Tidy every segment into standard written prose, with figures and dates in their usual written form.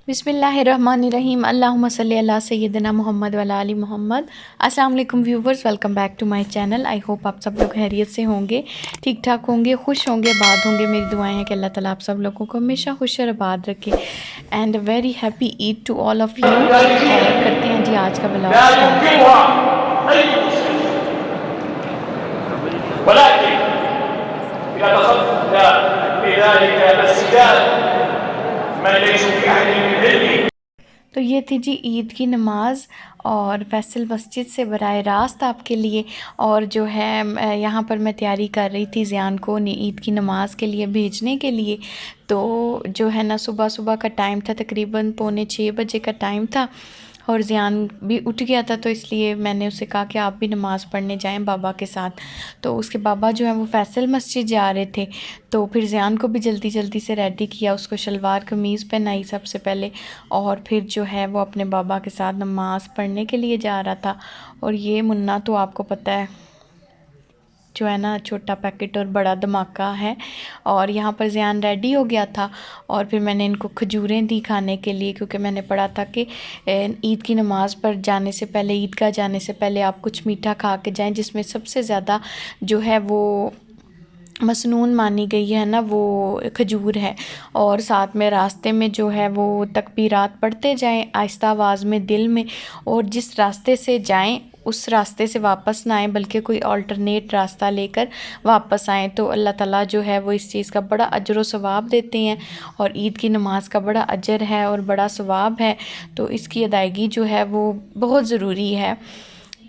बिस्मिल्लाहिर्रहमानिर्रहीम अल्लाहुम्मा सल्ली अला सय्यिदिना मोहम्मद व अला आलि मोहम्मद। अस्सलाम वालेकुम viewers, welcome back to my channel. I hope आप सब लोग खैरियत से होंगे, ठीक ठाक होंगे, खुश होंगे, आबाद होंगे। मेरी दुआएं हैं कि अल्लाह ताला आप सब लोगों को हमेशा खुश और आबाद रखे। And very happy Eid to all of you. और करते हैं जी आज का ब्लॉग स्टार्ट। तो ये थी जी ईद की नमाज़ और फैसल मस्जिद से बराह रास्त आपके लिए। और जो है यहाँ पर मैं तैयारी कर रही थी ज़ियान को ईद की नमाज़ के लिए भेजने के लिए। तो जो है ना सुबह सुबह का टाइम था, तकरीबन 5:45 का टाइम था और ज़ियान भी उठ गया था। तो इसलिए मैंने उससे कहा कि आप भी नमाज़ पढ़ने जाएं बाबा के साथ। तो उसके बाबा जो है वो फैसल मस्जिद जा रहे थे। तो फिर ज़ियान को भी जल्दी जल्दी से रेडी किया, उसको शलवार कमीज़ पहनाई सबसे पहले, और फिर जो है वो अपने बाबा के साथ नमाज़ पढ़ने के लिए जा रहा था। और ये मुन्ना तो आपको पता है जो है ना छोटा पैकेट और बड़ा धमाका है। और यहाँ पर ज़ियान रेडी हो गया था और फिर मैंने इनको खजूरें दी खाने के लिए, क्योंकि मैंने पढ़ा था कि ईद की नमाज़ पर जाने से पहले, ईदगाह जाने से पहले आप कुछ मीठा खा के जाएं, जिसमें सबसे ज़्यादा जो है वो मसनून मानी गई है ना वो खजूर है। और साथ में रास्ते में जो है वो तकबीरात पढ़ते जाएं आहिस्ता आवाज़ में, दिल में। और जिस रास्ते से जाएं उस रास्ते से वापस ना आएँ, बल्कि कोई अल्टरनेट रास्ता लेकर वापस आएँ। तो अल्लाह ताला जो है वो इस चीज़ का बड़ा अजर व सवाब देते हैं और ईद की नमाज़ का बड़ा अजर है और बड़ा सवाब है। तो इसकी अदायगी जो है वो बहुत ज़रूरी है।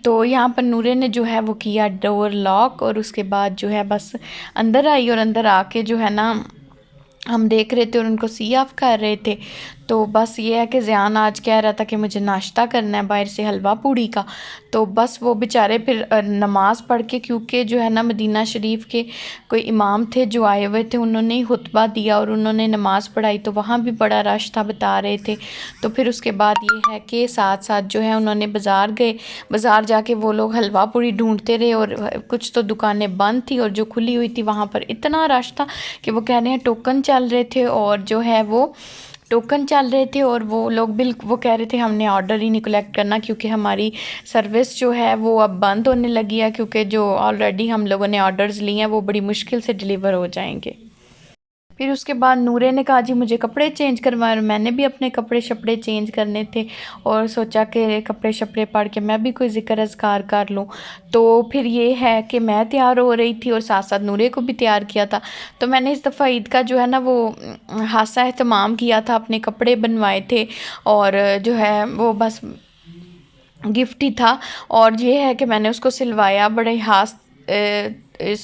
तो यहाँ पर नूरे ने जो है वो किया डोर लॉक और उसके बाद जो है बस अंदर आई। और अंदर आके जो है ना हम देख रहे थे और उनको सी ऑफ कर रहे थे। तो बस ये है कि ज़ियान आज कह रहा था कि मुझे नाश्ता करना है बाहर से हलवा पूड़ी का। तो बस वो बेचारे फिर नमाज़ पढ़ के, क्योंकि जो है ना मदीना शरीफ के कोई इमाम थे जो आए हुए थे, उन्होंने ही खुतबा दिया और उन्होंने नमाज़ पढ़ाई, तो वहाँ भी बड़ा रश था बता रहे थे। तो फिर उसके बाद ये है कि साथ साथ जो है उन्होंने बाज़ार गए, बाज़ार जाके वो लोग हलवा पूड़ी ढूंढते रहे और कुछ तो दुकानें बंद थी और जो खुली हुई थी वहाँ पर इतना रश था कि वो कह रहे हैं टोकन चल रहे थे। और जो है वो टोकन चल रहे थे और वो लोग वो कह रहे थे हमने ऑर्डर ही नहीं कलेक्ट करना, क्योंकि हमारी सर्विस जो है वो अब बंद होने लगी है, क्योंकि जो ऑलरेडी हम लोगों ने ऑर्डर्स लिए हैं वो बड़ी मुश्किल से डिलीवर हो जाएंगे। फिर उसके बाद नूरे ने कहा जी मुझे कपड़े चेंज करवाए और मैंने भी अपने कपड़े शपड़े चेंज करने थे और सोचा कि कपड़े शपड़े पढ़ के मैं भी कोई ज़िक्र अज़कार कर लूँ। तो फिर ये है कि मैं तैयार हो रही थी और साथ साथ नूरे को भी तैयार किया था। तो मैंने इस दफ़ा ईद का जो है ना वो हासा एहतमाम किया था, अपने कपड़े बनवाए थे और जो है वो बस गिफ्ट ही था। और ये है कि मैंने उसको सिलवाया बड़े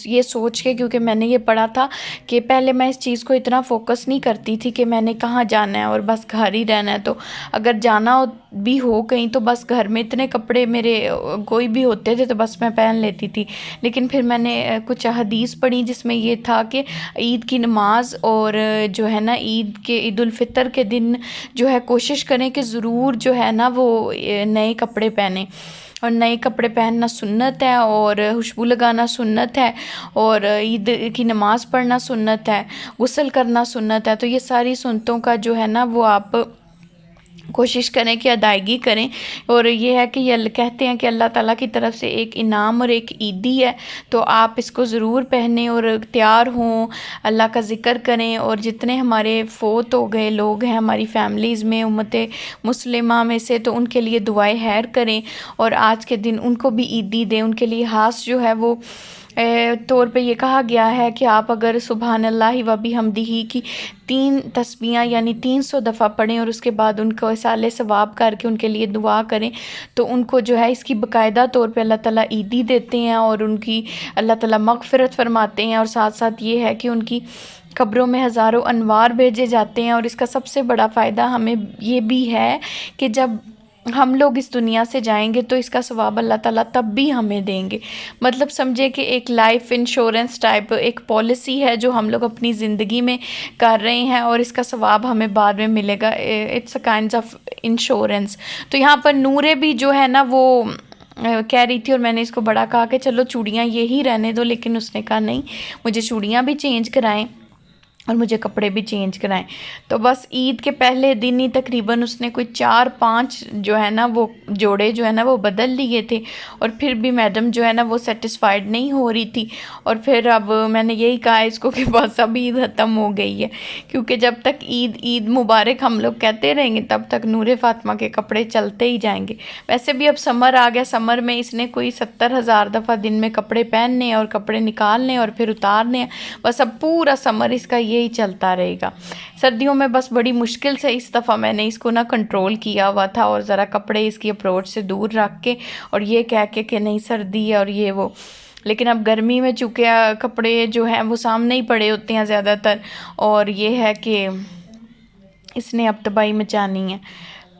ये सोच के, क्योंकि मैंने ये पढ़ा था कि पहले मैं इस चीज़ को इतना फोकस नहीं करती थी कि मैंने कहाँ जाना है और बस घर ही रहना है। तो अगर जाना भी हो कहीं तो बस घर में इतने कपड़े मेरे कोई भी होते थे तो बस मैं पहन लेती थी। लेकिन फिर मैंने कुछ हदीस पढ़ी जिसमें ये था कि ईद की नमाज और जो है ना ईद उल फितर के दिन जो है कोशिश करें कि ज़रूर जो है ना वो नए कपड़े पहने। और नए कपड़े पहनना सुन्नत है और खुशबू लगाना सुन्नत है और ईद की नमाज़ पढ़ना सुन्नत है, गुस्ल करना सुन्नत है। तो ये सारी सुन्नतों का जो है ना वो आप कोशिश करें कि अदायगी करें। और ये है कि ये कहते हैं कि अल्लाह ताला की तरफ से एक इनाम और एक ईदी है, तो आप इसको ज़रूर पहने और तैयार हों, अल्लाह का ज़िक्र करें। और जितने हमारे फ़ौत हो गए लोग हैं हमारी फ़ैमिलीज़ में उम्मत मुस्लिमा में से, तो उनके लिए दुआएं खैर करें और आज के दिन उनको भी ईदी दें। उनके लिए खास जो है वो तौर पे ये कहा गया है कि आप अगर सुबहान अल्लाह व बिहम्दिही की 3 तस्बीहां यानी 300 दफ़ा पढ़ें और उसके बाद उनको इसाले सवाब करके उनके लिए दुआ करें, तो उनको जो है इसकी बाकायदा तौर पे अल्लाह ताला ईदी देते हैं और उनकी अल्लाह ताला मग़फ़िरत फ़रमाते हैं। और साथ साथ ये है कि उनकी कब्रों में हज़ारों अनवार भेजे जाते हैं। और इसका सबसे बड़ा फ़ायदा हमें ये भी है कि जब हम लोग इस दुनिया से जाएंगे तो इसका सवाब अल्लाह ताला तब भी हमें देंगे। मतलब समझे कि एक लाइफ इंश्योरेंस टाइप एक पॉलिसी है जो हम लोग अपनी ज़िंदगी में कर रहे हैं और इसका सवाब हमें बाद में मिलेगा। It's a kind of insurance. तो यहाँ पर नूरे भी जो है ना वो कह रही थी और मैंने इसको बड़ा कहा कि चलो चूड़ियाँ यही रहने दो, लेकिन उसने कहा नहीं मुझे चूड़ियाँ भी चेंज कराएं। और मुझे कपड़े भी चेंज कराएं। तो बस ईद के पहले दिन ही तकरीबन उसने कोई 4-5 जो है ना वो जोड़े जो है ना वो बदल लिए थे, और फिर भी मैडम जो है ना वो सेटिस्फाइड नहीं हो रही थी। और फिर अब मैंने यही कहा इसको कि बस अब ईद ख़त्म हो गई है, क्योंकि जब तक ईद ईद मुबारक हम लोग कहते रहेंगे तब तक नूरे फातिमा के कपड़े चलते ही जाएंगे। वैसे भी अब समर आ गया, समर में इसने कोई 70,000 दफ़ा दिन में कपड़े पहनने और कपड़े निकालने और फिर उतारने हैं। बस अब पूरा समर इसका यही चलता रहेगा। सर्दियों में बस बड़ी मुश्किल से इस दफ़ा मैंने इसको ना कंट्रोल किया हुआ था, और ज़रा कपड़े इसकी अप्रोच से दूर रख के और ये कह के कि नहीं सर्दी है और ये वो। लेकिन अब गर्मी में चूँकि कपड़े जो हैं वो सामने ही पड़े होते हैं ज़्यादातर, और ये है कि इसने अब तबाही मचानी है।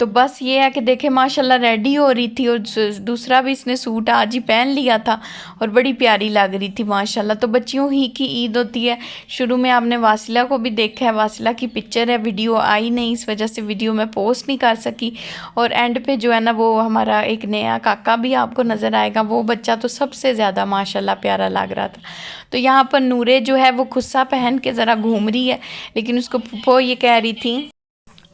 तो बस ये है कि देखे माशाल्लाह रेडी हो रही थी, और दूसरा भी इसने सूट आज ही पहन लिया था और बड़ी प्यारी लग रही थी माशाल्लाह। तो बच्चियों ही की ईद होती है। शुरू में आपने वासिला को भी देखा है, वासिला की पिक्चर है, वीडियो आई नहीं, इस वजह से वीडियो मैं पोस्ट नहीं कर सकी। और एंड पे जो है ना वो हमारा एक नया काका भी आपको नज़र आएगा, वो बच्चा तो सबसे ज़्यादा माशाल्लाह प्यारा लग रहा था। तो यहाँ पर नूरे जो है वो खुस्सा पहन के ज़रा घूम रही है, लेकिन उसको फूफो ये कह रही थी,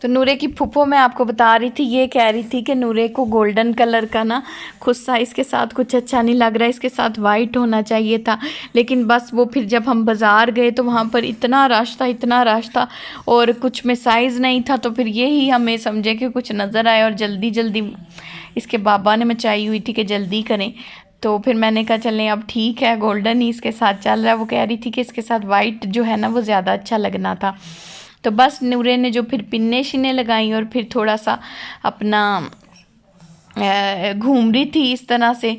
तो नूरे की फूफो मैं आपको बता रही थी, ये कह रही थी कि नूरे को गोल्डन कलर का ना खुस्सा इसके साथ कुछ अच्छा नहीं लग रहा है, इसके साथ वाइट होना चाहिए था। लेकिन बस वो फिर जब हम बाज़ार गए तो वहाँ पर इतना रश था, इतना रश था, और कुछ में साइज़ नहीं था। तो फिर यही हमें समझे कि कुछ नज़र आए, और जल्दी जल्दी इसके बाबा ने मचाई हुई थी कि जल्दी करें। तो फिर मैंने कहा चलें अब ठीक है, गोल्डन ही इसके साथ चल रहा है। वो कह रही थी कि इसके साथ वाइट जो है ना वो ज़्यादा अच्छा लगना था। तो बस नूरे ने जो फिर पिन्ने शिन्ने लगाई और फिर थोड़ा सा अपना घूम रही थी इस तरह से,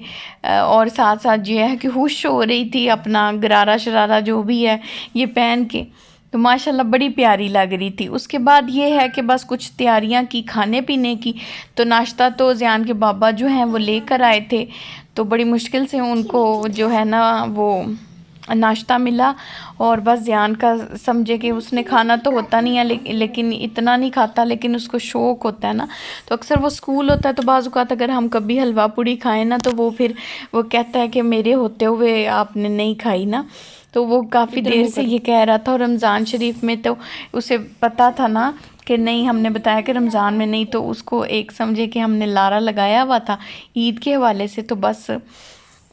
और साथ साथ ये है कि खुश हो रही थी अपना गरारा शरारा जो भी है ये पहन के। तो माशाल्लाह बड़ी प्यारी लग रही थी। उसके बाद ये है कि बस कुछ तैयारियां की खाने पीने की। तो नाश्ता तो ज़ियान के बाबा जो हैं वो लेकर आए थे, तो बड़ी मुश्किल से उनको जो है ना वो नाश्ता मिला। और बस ज़ियान का समझे कि उसने खाना तो होता नहीं है, लेकिन इतना नहीं खाता, लेकिन उसको शौक़ होता है ना। तो अक्सर वो स्कूल होता है तो बाज़ औक़ात अगर हम कभी हलवा पूड़ी खाएं ना, तो वो फिर वो कहता है कि मेरे होते हुए आपने नहीं खाई ना। तो वो काफ़ी देर से ये कह रहा था, और रमज़ान शरीफ में तो उसे पता था ना कि नहीं, हमने बताया कि रमज़ान में नहीं, तो उसको एक समझे कि हमने लारा लगाया हुआ था ईद के हवाले से। तो बस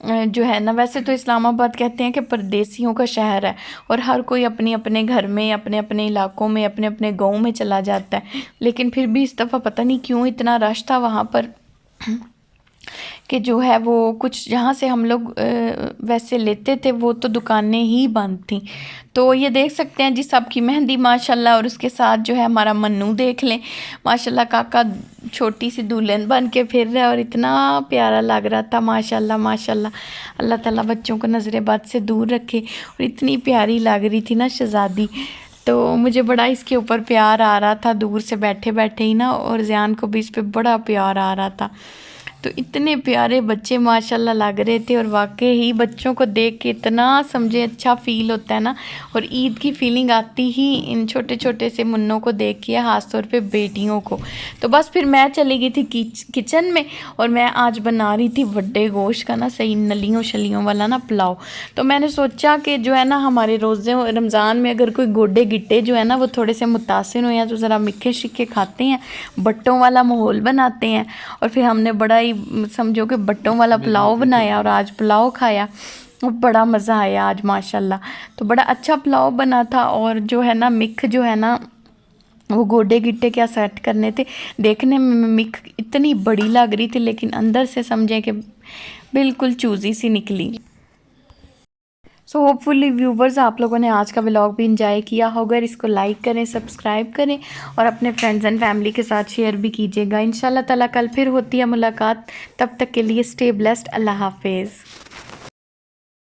जो है ना, वैसे तो इस्लामाबाद कहते हैं कि परदेसियों का शहर है, और हर कोई अपने अपने घर में, अपने अपने इलाकों में, अपने अपने गाँव में चला जाता है। लेकिन फिर भी इस दफ़ा पता नहीं क्यों इतना रश था वहाँ पर कि जो है वो कुछ जहाँ से हम लोग वैसे लेते थे वो तो दुकानें ही बंद थी। तो ये देख सकते हैं जी सबकी मेहंदी माशाल्लाह, और उसके साथ जो है हमारा मन्नू देख लें माशाल्लाह, काका छोटी सी दुल्हन बन के फिर रहा है, और इतना प्यारा लग रहा था माशाल्लाह माशाल्लाह। अल्लाह ताला बच्चों को नज़र बद से दूर रखे, और इतनी प्यारी लग रही थी ना शहज़ादी। तो मुझे बड़ा इसके ऊपर प्यार आ रहा था दूर से बैठे बैठे ही ना, और ज़ियान को भी इस पर बड़ा प्यार आ रहा था। तो इतने प्यारे बच्चे माशाल्लाह लग रहे थे, और वाकई ही बच्चों को देख के इतना समझे अच्छा फ़ील होता है ना, और ईद की फ़ीलिंग आती ही इन छोटे छोटे से मुन्नों को देख के, ख़ास तौर पे बेटियों को। तो बस फिर मैं चली गई थी किचन में, और मैं आज बना रही थी बड़े गोश्त का ना सही नलियों शलियों वाला ना पुलाव। तो मैंने सोचा कि जो है ना हमारे रोज़े रमज़ान में अगर कोई गोडे गिट्टे जो है ना वो थोड़े से मुतासिर हो, या तो ज़रा मिक्के शिक्के खाते हैं, बट्टों वाला माहौल बनाते हैं। और फिर हमने बड़ा ही समझो कि बट्टों वाला पुलाव बनाया, और आज पुलाव खाया, और बड़ा मज़ा आया आज माशाल्लाह। तो बड़ा अच्छा पुलाव बना था, और जो है ना मिक जो है ना वो गोडे गिट्टे क्या सेट करने थे। देखने में मिक इतनी बड़ी लग रही थी, लेकिन अंदर से समझे कि बिल्कुल चूज़ी सी निकली। सो होपफुली व्यूवर्स आप लोगों ने आज का व्लॉग भी इंजॉय किया होगा। इसको लाइक करें, सब्सक्राइब करें, और अपने फ्रेंड्स एंड फैमिली के साथ शेयर भी कीजिएगा। इंशाल्लाह ताला कल फिर होती है मुलाकात, तब तक के लिए स्टे ब्लेस्ड। अल्लाह हाफिज़।